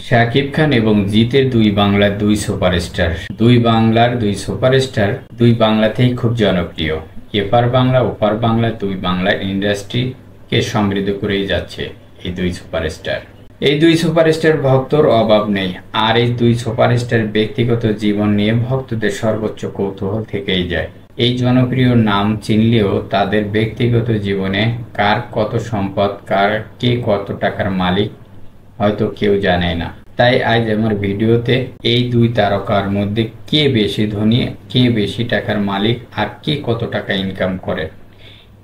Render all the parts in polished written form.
শাকিব খান এবং জিতের দুই বাংলার দুই সুপারস্টার। দুই বাংলাতেই খুব জনপ্রিয়। এপার বাংলা ওপার বাংলা দুই বাংলার ইন্ডাস্ট্রিকে সমৃদ্ধ করেই যাচ্ছে এই দুই সুপারস্টার ভক্তর অভাব নেই। আর এই দুই সুপারস্টার ব্যক্তিগত জীবন নিয়ে ভক্তদের সর্বোচ্চ কৌতূহল থেকেই যায়। এই জনপ্রিয় নাম চিনলেও তাদের ব্যক্তিগত জীবনে কার কত সম্পদ, কে কত টাকার মালিক হয়তো কেউ জানে না। তাই আজ আমার ভিডিওতে এই দুই তারকার মধ্যে কে বেশি ধনী, কে বেশি টাকার মালিক, আর কে কত টাকা ইনকাম করে।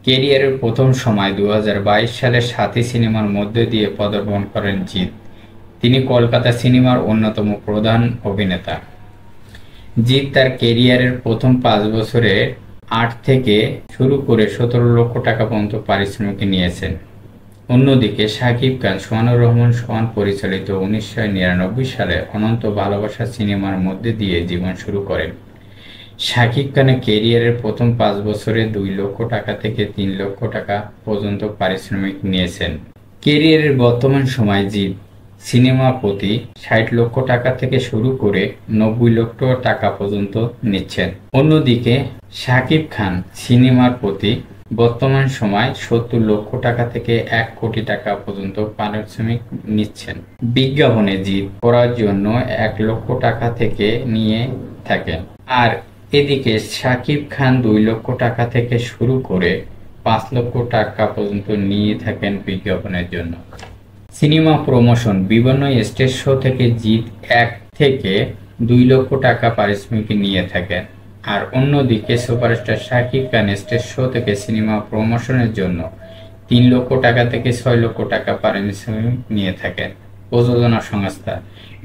ক্যারিয়ারের প্রথম সময় 2022 সালে সাথী সিনেমার মধ্যে দিয়ে পদার্পণ করেন জিৎ। তিনি কলকাতা সিনেমার অন্যতম প্রধান অভিনেতা। জিৎ তার ক্যারিয়ারের প্রথম 5 বছরে 8 থেকে শুরু করে 17 লক্ষ টাকা পর্যন্ত পারিশ্রমিক নিয়েছেন। অন্যদিকে শাকিব খান সোহানুর রহমান সোহান পরিচালিত 1999 সালে অনন্ত ভালোবাসা সিনেমার মধ্যে দিয়ে জীবন শুরু করেন। শাকিব খানের ক্যারিয়ারের প্রথম 5 বছরে 2 লক্ষ টাকা থেকে 3 লক্ষ টাকা পর্যন্ত পারিশ্রমিক নিয়েছেন। ক্যারিয়ারের বর্তমান সময় জিৎ সিনেমা প্রতি 60 লক্ষ টাকা থেকে শুরু করে 90 লক্ষ টাকা পর্যন্ত নিচ্ছেন। অন্যদিকে শাকিব খান সিনেমার প্রতি বর্তমান সময় 70 লক্ষ টাকা থেকে 1 কোটি টাকা পর্যন্ত পারিশ্রমিক নিচ্ছেন। বিজ্ঞাপনে জিৎ করার জন্য 1 লক্ষ টাকা থেকে নিয়ে থাকেন। আর এদিকে শাকিব খান 2 লক্ষ টাকা থেকে শুরু করে 5 লক্ষ টাকা পর্যন্ত নিয়ে থাকেন বিজ্ঞাপনের জন্য। সিনেমা প্রমোশন বিভিন্ন স্টেজ শো থেকে জিৎ 1 থেকে 2 লক্ষ টাকা পারিশ্রমিক নিয়ে থাকেন। আর অন্যদিকে superstar Shakib Khan stage show থেকে সিনেমা প্রমোশনের জন্য 3 লক্ষ টাকা থেকে 6 লক্ষ টাকা পারিশ্রমিক নিয়ে থাকেন। প্রযোজনা সংস্থা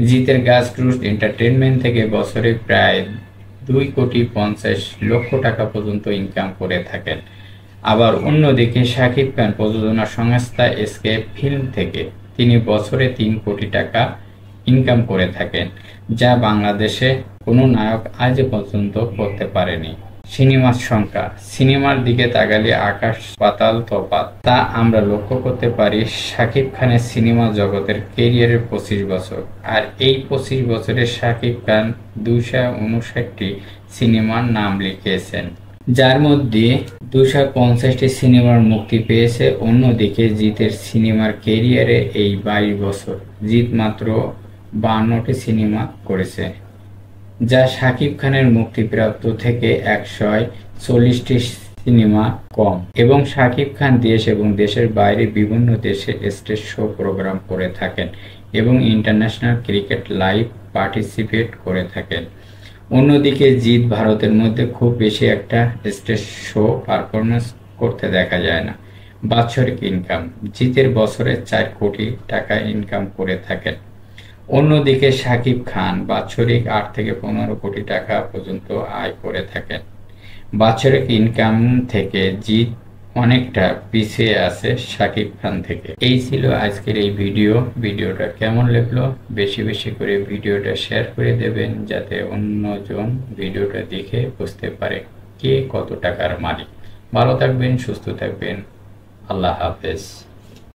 জিতের গ্রাসরুটস এন্টারটেইনমেন্ট থেকে বছরে প্রায় 2,50,00,000 লক্ষ টাকা পর্যন্ত ইনকাম করে থাকেন। আবার অন্যদিকে শাকিব খান প্রযোজনা সংস্থা এসকে ফিল্ম থেকে তিনি বছরে 3 কোটি টাকা ইনকাম করে থাকেন, যা বাংলাদেশে কোনো নায়ক আজ পর্যন্ত করতে পারেনি। সিনেমার সংখ্যা সিনেমার দিকে তাকালে আকাশ পাতাল তফাৎ। তা আমরা লক্ষ্য করতে পারি শাকিব খানের সিনেমা জগতের ক্যারিয়ারের 25 বছর। আর এই 25 বছরে শাকিব খান 259টি সিনেমার নাম লিখিয়েছেন, যার মধ্যে 250টি সিনেমার মুক্তি পেয়েছে। অন্যদিকে জিতের সিনেমার ক্যারিয়ারে এই 22 বছর জিৎ মাত্র 52টি সিনেমা করেছে, যা শাকিব খানের মুক্তিপ্রাপ্ত থেকে 140টি সিনেমা কম। এবং শাকিব খান দেশ এবং দেশের বাইরে বিভিন্ন দেশে স্টেজ শো প্রোগ্রাম করে থাকেন এবং ইন্টারন্যাশনাল ক্রিকেট লাইভ পার্টিসিপেট করে থাকেন। অন্যদিকে জিৎ ভারতের মধ্যে খুব বেশি একটা স্টেজ শো পারফরমেন্স করতে দেখা যায় না। বাৎসরিক ইনকাম জিতের বছরে 4 কোটি টাকা ইনকাম করে থাকেন। অন্যদিকে শাকিব খান বাৎসরিক 8 থেকে 15 কোটি টাকা পর্যন্ত আয় করে থাকেন। বাৎসরিক ইনকাম থেকে জিৎ অনেকটা পিছিয়ে আছে শাকিব খান থেকে। এই ছিল আজকের এই ভিডিওটা কেমন লাগলো বেশি বেশি করে ভিডিওটা শেয়ার করে দেবেন, যাতে অন্যজন ভিডিওটা দেখে বুঝতে পারে কে কত টাকার মালিক। ভালো থাকবেন, সুস্থ থাকবেন। আল্লাহ হাফেজ।